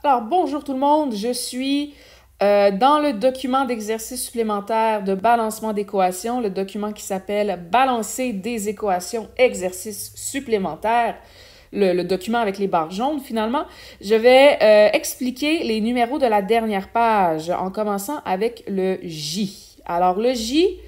Alors, bonjour tout le monde, je suis dans le document d'exercice supplémentaire de balancement d'équations, le document qui s'appelle « Balancer des équations, exercice supplémentaire », le document avec les barres jaunes finalement. Je vais expliquer les numéros de la dernière page en commençant avec le J. Alors, le J,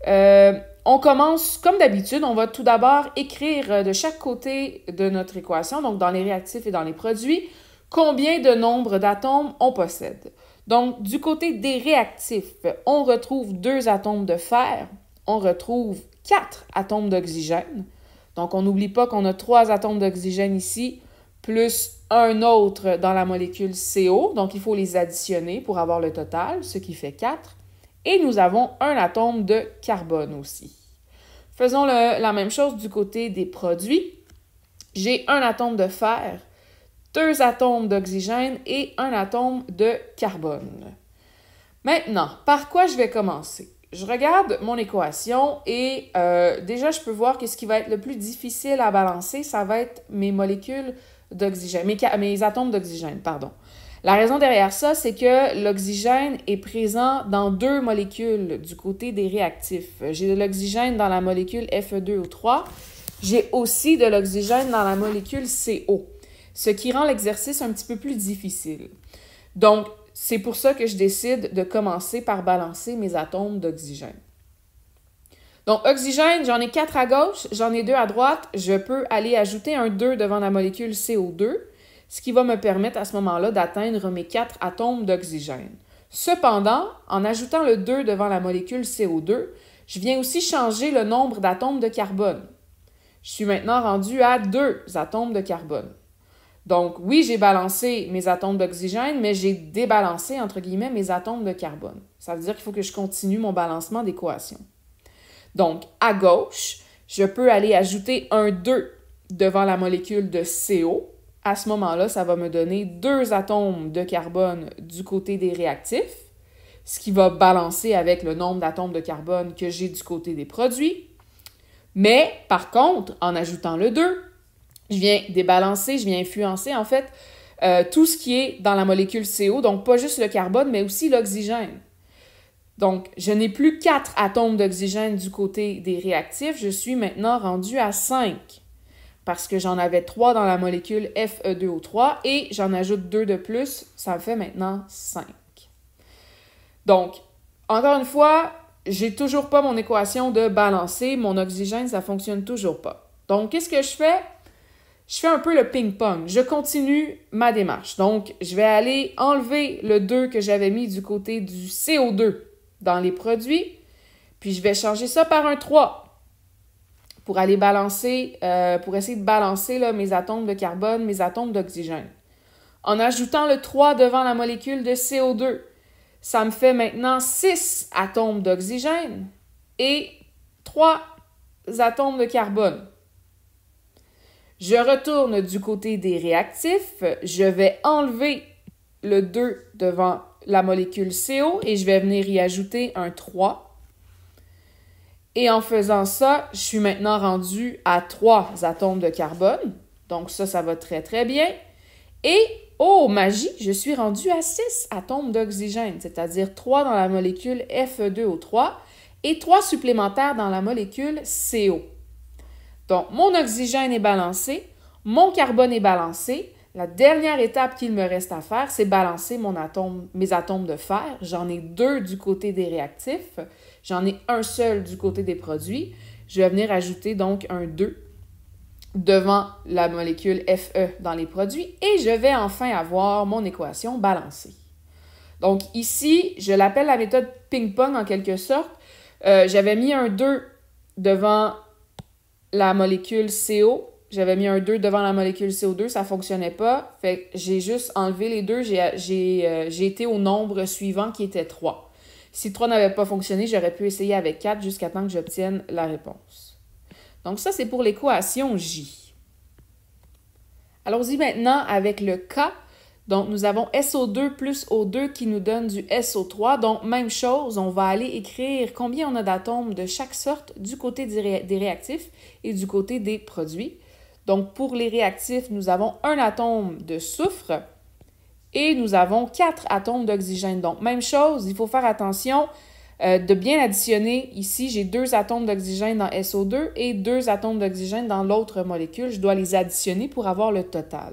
on commence comme d'habitude, on va tout d'abord écrire de chaque côté de notre équation, donc dans les réactifs et dans les produits, combien de nombres d'atomes on possède. Donc, du côté des réactifs, on retrouve 2 atomes de fer, on retrouve 4 atomes d'oxygène. Donc, on n'oublie pas qu'on a 3 atomes d'oxygène ici, plus un autre dans la molécule CO. Donc, il faut les additionner pour avoir le total, ce qui fait 4. Et nous avons un atome de carbone aussi. Faisons la même chose du côté des produits. J'ai un atome de fer, 2 atomes d'oxygène et un atome de carbone. Maintenant, par quoi je vais commencer? Je regarde mon équation et déjà, je peux voir que ce qui va être le plus difficile à balancer, ça va être mes molécules d'oxygène, mes atomes d'oxygène, pardon. La raison derrière ça, c'est que l'oxygène est présent dans 2 molécules du côté des réactifs. J'ai de l'oxygène dans la molécule Fe2O3. J'ai aussi de l'oxygène dans la molécule CO, ce qui rend l'exercice un petit peu plus difficile. Donc, c'est pour ça que je décide de commencer par balancer mes atomes d'oxygène. Donc, oxygène, j'en ai 4 à gauche, j'en ai 2 à droite. Je peux aller ajouter un 2 devant la molécule CO2, ce qui va me permettre à ce moment-là d'atteindre mes 4 atomes d'oxygène. Cependant, en ajoutant le 2 devant la molécule CO2, je viens aussi changer le nombre d'atomes de carbone. Je suis maintenant rendu à 2 atomes de carbone. Donc, oui, j'ai balancé mes atomes d'oxygène, mais j'ai débalancé, entre guillemets, mes atomes de carbone. Ça veut dire qu'il faut que je continue mon balancement d'équation. Donc, à gauche, je peux aller ajouter un 2 devant la molécule de CO. À ce moment-là, ça va me donner 2 atomes de carbone du côté des réactifs, ce qui va balancer avec le nombre d'atomes de carbone que j'ai du côté des produits. Mais, par contre, en ajoutant le 2, je viens débalancer, je viens influencer, en fait, tout ce qui est dans la molécule CO, donc pas juste le carbone, mais aussi l'oxygène. Donc, je n'ai plus 4 atomes d'oxygène du côté des réactifs, je suis maintenant rendu à 5, parce que j'en avais 3 dans la molécule Fe2O3 et j'en ajoute 2 de plus, ça me fait maintenant 5. Donc, encore une fois, j'ai toujours pas mon équation de balancer, mon oxygène, ça fonctionne toujours pas. Donc, qu'est-ce que je fais? Je fais un peu le ping-pong. Je continue ma démarche. Donc, je vais aller enlever le 2 que j'avais mis du côté du CO2 dans les produits, puis je vais changer ça par un 3 pour aller balancer, pour essayer de balancer là, mes atomes de carbone, mes atomes d'oxygène. En ajoutant le 3 devant la molécule de CO2, ça me fait maintenant 6 atomes d'oxygène et 3 atomes de carbone. Je retourne du côté des réactifs, je vais enlever le 2 devant la molécule CO et je vais venir y ajouter un 3. Et en faisant ça, je suis maintenant rendu à 3 atomes de carbone. Donc ça va très très bien. Et, oh magie, je suis rendu à 6 atomes d'oxygène, c'est-à-dire 3 dans la molécule Fe2O3 et 3 supplémentaires dans la molécule CO. Donc, mon oxygène est balancé, mon carbone est balancé. La dernière étape qu'il me reste à faire, c'est balancer mes atomes de fer. J'en ai 2 du côté des réactifs. J'en ai un seul du côté des produits. Je vais venir ajouter donc un 2 devant la molécule Fe dans les produits et je vais enfin avoir mon équation balancée. Donc, ici, je l'appelle la méthode ping-pong en quelque sorte. J'avais mis un 2 devant la molécule CO, j'avais mis un 2 devant la molécule CO2, ça ne fonctionnait pas. Fait que j'ai juste enlevé les 2, j'ai été au nombre suivant qui était 3. Si 3 n'avait pas fonctionné, j'aurais pu essayer avec 4 jusqu'à temps que j'obtienne la réponse. Donc ça, c'est pour l'équation J. Allons-y maintenant avec le K. Donc, nous avons SO2 plus O2 qui nous donne du SO3. Donc, même chose, on va aller écrire combien on a d'atomes de chaque sorte du côté des réactifs et du côté des produits. Donc, pour les réactifs, nous avons un atome de soufre et nous avons 4 atomes d'oxygène. Donc, même chose, il faut faire attention de bien additionner. Ici, j'ai 2 atomes d'oxygène dans SO2 et 2 atomes d'oxygène dans l'autre molécule. Je dois les additionner pour avoir le total.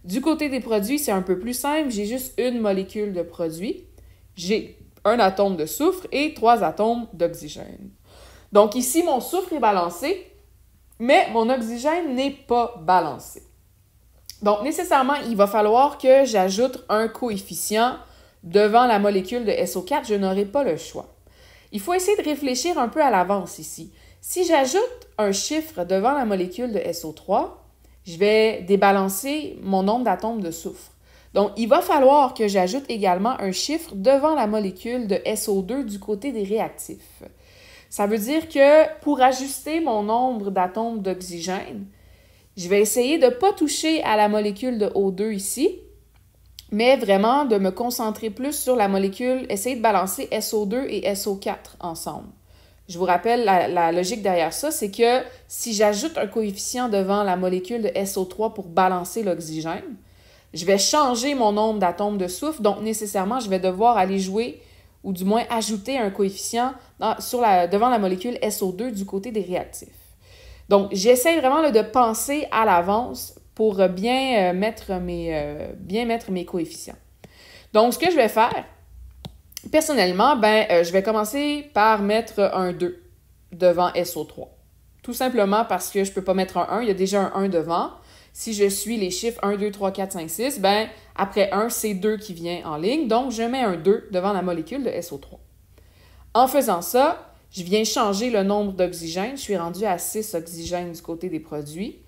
Du côté des produits, c'est un peu plus simple. J'ai juste une molécule de produit. J'ai un atome de soufre et 3 atomes d'oxygène. Donc ici, mon soufre est balancé, mais mon oxygène n'est pas balancé. Donc nécessairement, il va falloir que j'ajoute un coefficient devant la molécule de SO4. Je n'aurai pas le choix. Il faut essayer de réfléchir un peu à l'avance ici. Si j'ajoute un chiffre devant la molécule de SO3, je vais débalancer mon nombre d'atomes de soufre. Donc, il va falloir que j'ajoute également un chiffre devant la molécule de SO2 du côté des réactifs. Ça veut dire que pour ajuster mon nombre d'atomes d'oxygène, je vais essayer de ne pas toucher à la molécule de O2 ici, mais vraiment de me concentrer plus sur la molécule, essayer de balancer SO2 et SO4 ensemble. Je vous rappelle, la logique derrière ça, c'est que si j'ajoute un coefficient devant la molécule de SO3 pour balancer l'oxygène, je vais changer mon nombre d'atomes de soufre, donc nécessairement, je vais devoir aller jouer, ou du moins ajouter un coefficient devant la molécule SO2 du côté des réactifs. Donc, j'essaie vraiment là, de penser à l'avance pour bien mettre mes coefficients. Donc, ce que je vais faire, personnellement, je vais commencer par mettre un 2 devant SO3. Tout simplement parce que je ne peux pas mettre un 1, il y a déjà un 1 devant. Si je suis les chiffres 1, 2, 3, 4, 5, 6, après 1, c'est 2 qui vient en ligne. Donc, je mets un 2 devant la molécule de SO3. En faisant ça, je viens changer le nombre d'oxygène. Je suis rendue à 6 oxygènes du côté des produits.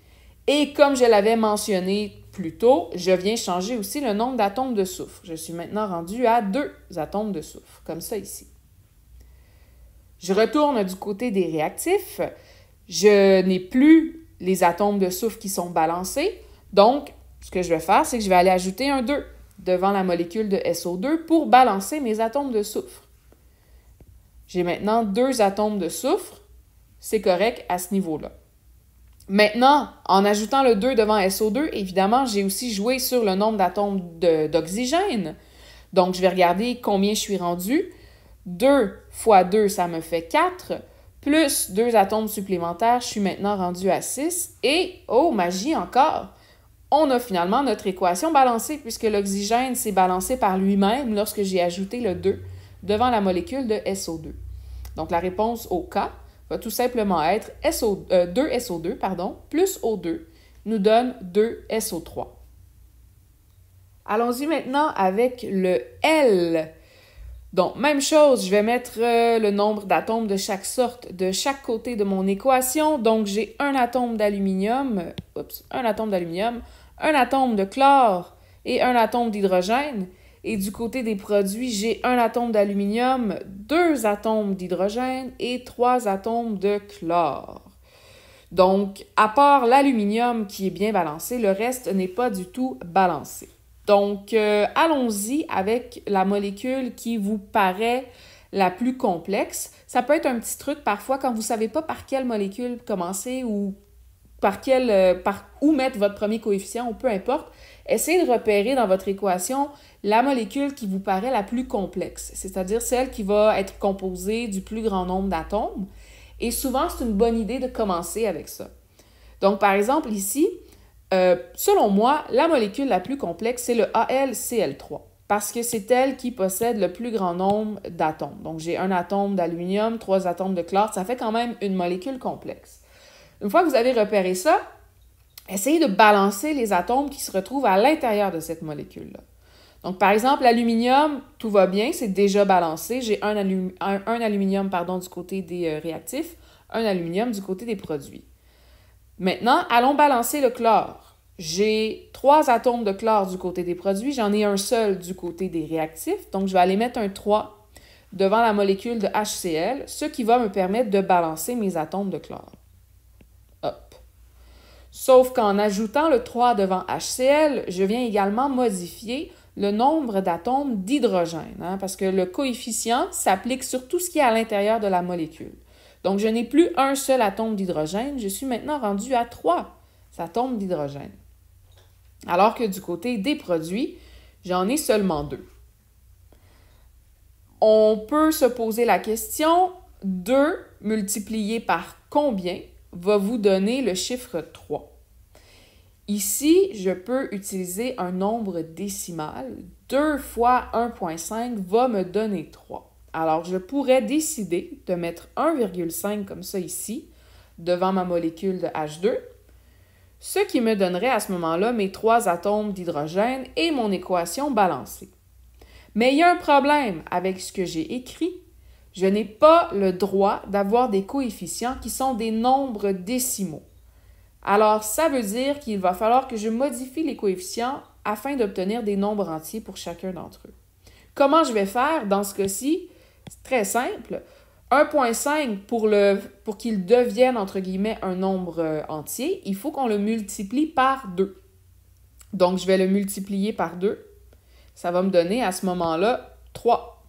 Et comme je l'avais mentionné plus tôt, je viens changer aussi le nombre d'atomes de soufre. Je suis maintenant rendue à 2 atomes de soufre, comme ça ici. Je retourne du côté des réactifs. Je n'ai plus les atomes de soufre qui sont balancés. Donc, ce que je vais faire, c'est que je vais aller ajouter un 2 devant la molécule de SO2 pour balancer mes atomes de soufre. J'ai maintenant 2 atomes de soufre. C'est correct à ce niveau-là. Maintenant, en ajoutant le 2 devant SO2, évidemment, j'ai aussi joué sur le nombre d'atomes d'oxygène. Donc, je vais regarder combien je suis rendue. 2 fois 2, ça me fait 4. Plus 2 atomes supplémentaires, je suis maintenant rendue à 6. Et, oh, magie encore, on a finalement notre équation balancée puisque l'oxygène s'est balancé par lui-même lorsque j'ai ajouté le 2 devant la molécule de SO2. Donc, la réponse au K va tout simplement être 2SO2 plus O2 nous donne 2SO3. Allons-y maintenant avec le L. Donc, même chose, je vais mettre le nombre d'atomes de chaque sorte de chaque côté de mon équation. Donc, j'ai un atome d'aluminium, un atome de chlore et un atome d'hydrogène. Et du côté des produits, j'ai un atome d'aluminium, 2 atomes d'hydrogène et 3 atomes de chlore. Donc, à part l'aluminium qui est bien balancé, le reste n'est pas du tout balancé. Donc, allons-y avec la molécule qui vous paraît la plus complexe. Ça peut être un petit truc parfois quand vous ne savez pas par quelle molécule commencer ou par où mettre votre premier coefficient ou peu importe. Essayez de repérer dans votre équation la molécule qui vous paraît la plus complexe, c'est-à-dire celle qui va être composée du plus grand nombre d'atomes. Et souvent, c'est une bonne idée de commencer avec ça. Donc, par exemple, ici, selon moi, la molécule la plus complexe, c'est le AlCl3, parce que c'est elle qui possède le plus grand nombre d'atomes. Donc, j'ai un atome d'aluminium, 3 atomes de chlore, ça fait quand même une molécule complexe. Une fois que vous avez repéré ça, essayez de balancer les atomes qui se retrouvent à l'intérieur de cette molécule-là. Donc, par exemple, l'aluminium, tout va bien, c'est déjà balancé. J'ai un aluminium du côté des réactifs, un aluminium du côté des produits. Maintenant, allons balancer le chlore. J'ai 3 atomes de chlore du côté des produits, j'en ai un seul du côté des réactifs, donc je vais aller mettre un 3 devant la molécule de HCl, ce qui va me permettre de balancer mes atomes de chlore. Hop. Sauf qu'en ajoutant le 3 devant HCl, je viens également modifier le nombre d'atomes d'hydrogène, parce que le coefficient s'applique sur tout ce qui est à l'intérieur de la molécule. Donc, je n'ai plus un seul atome d'hydrogène, je suis maintenant rendue à 3 atomes d'hydrogène. Alors que du côté des produits, J'en ai seulement 2. On peut se poser la question, 2 multiplié par combien va vous donner le chiffre 3? Ici, je peux utiliser un nombre décimal. 2 fois 1,5 va me donner 3. Alors, je pourrais décider de mettre 1,5 comme ça ici, devant ma molécule de H2, ce qui me donnerait à ce moment-là mes 3 atomes d'hydrogène et mon équation balancée. Mais il y a un problème avec ce que j'ai écrit. Je n'ai pas le droit d'avoir des coefficients qui sont des nombres décimaux. Alors, ça veut dire qu'il va falloir que je modifie les coefficients afin d'obtenir des nombres entiers pour chacun d'entre eux. Comment je vais faire dans ce cas-ci? C'est très simple. 1,5 pour qu'il devienne, entre guillemets, un nombre entier, il faut qu'on le multiplie par 2. Donc, je vais le multiplier par 2. Ça va me donner à ce moment-là 3.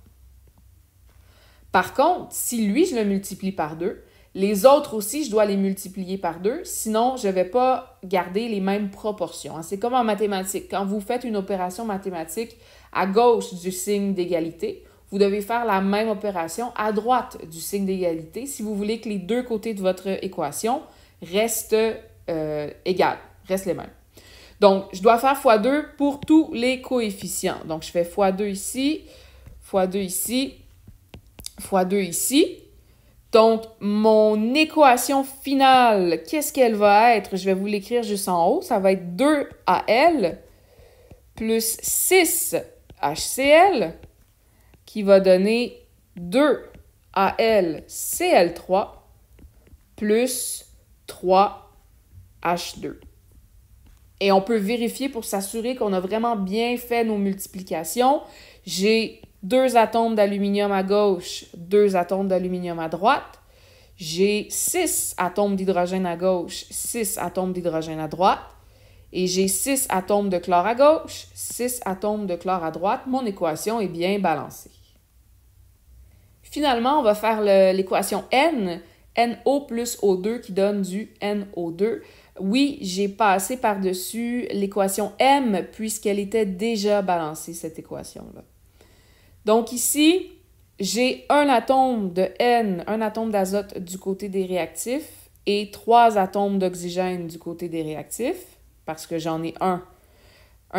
Par contre, si lui, je le multiplie par 2, les autres aussi, je dois les multiplier par 2, sinon je ne vais pas garder les mêmes proportions. C'est comme en mathématiques. Quand vous faites une opération mathématique à gauche du signe d'égalité, vous devez faire la même opération à droite du signe d'égalité si vous voulez que les deux côtés de votre équation restent égales, restent les mêmes. Donc, je dois faire x2 pour tous les coefficients. Donc, je fais x2 ici, x2 ici, x2 ici. Donc, mon équation finale, qu'est-ce qu'elle va être? Je vais vous l'écrire juste en haut. Ça va être 2Al plus 6HCl qui va donner 2AlCl3 plus 3H2. Et on peut vérifier pour s'assurer qu'on a vraiment bien fait nos multiplications. J'ai 2 atomes d'aluminium à gauche, 2 atomes d'aluminium à droite. J'ai 6 atomes d'hydrogène à gauche, 6 atomes d'hydrogène à droite. Et j'ai 6 atomes de chlore à gauche, 6 atomes de chlore à droite. Mon équation est bien balancée. Finalement, on va faire l'équation N, NO plus O2 qui donne du NO2. Oui, j'ai passé par-dessus l'équation M puisqu'elle était déjà balancée, cette équation-là. Donc ici, j'ai un atome de N, un atome d'azote du côté des réactifs et 3 atomes d'oxygène du côté des réactifs parce que j'en ai un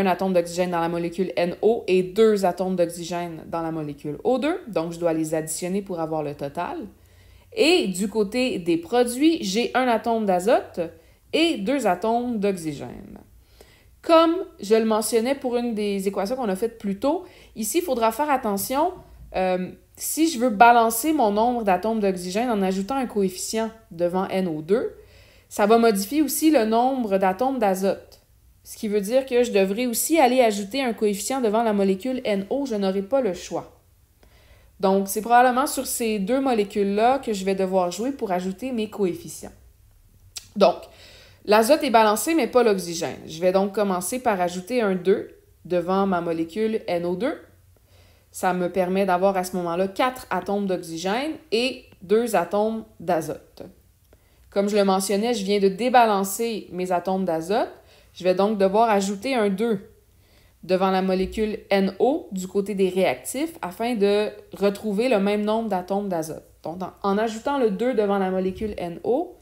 atome d'oxygène dans la molécule NO et 2 atomes d'oxygène dans la molécule O2. Donc, je dois les additionner pour avoir le total. Et du côté des produits, j'ai un atome d'azote et 2 atomes d'oxygène. Comme je le mentionnais pour une des équations qu'on a faites plus tôt, ici, il faudra faire attention si je veux balancer mon nombre d'atomes d'oxygène en ajoutant un coefficient devant NO2, ça va modifier aussi le nombre d'atomes d'azote. Ce qui veut dire que je devrais aussi aller ajouter un coefficient devant la molécule NO, je n'aurai pas le choix. Donc, c'est probablement sur ces 2 molécules-là que je vais devoir jouer pour ajouter mes coefficients. Donc, l'azote est balancé, mais pas l'oxygène. Je vais donc commencer par ajouter un 2 devant ma molécule NO2. Ça me permet d'avoir à ce moment-là 4 atomes d'oxygène et 2 atomes d'azote. Comme je le mentionnais, je viens de débalancer mes atomes d'azote. Je vais donc devoir ajouter un 2 devant la molécule NO du côté des réactifs afin de retrouver le même nombre d'atomes d'azote. Donc, en ajoutant le 2 devant la molécule NO,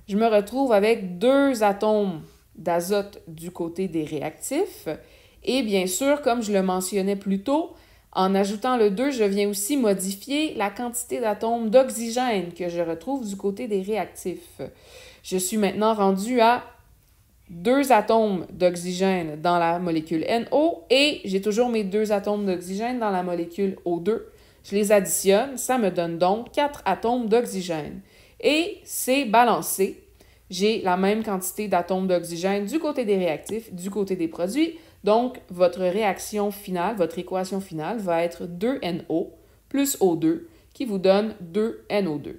je me retrouve avec 2 atomes d'azote du côté des réactifs. Et bien sûr, comme je le mentionnais plus tôt, en ajoutant le 2, je viens aussi modifier la quantité d'atomes d'oxygène que je retrouve du côté des réactifs. Je suis maintenant rendue à 2 atomes d'oxygène dans la molécule NO et j'ai toujours mes 2 atomes d'oxygène dans la molécule O2. Je les additionne, ça me donne donc 4 atomes d'oxygène. Et c'est balancé. J'ai la même quantité d'atomes d'oxygène du côté des réactifs, du côté des produits. Donc, votre réaction finale, votre équation finale va être 2NO plus O2 qui vous donne 2NO2.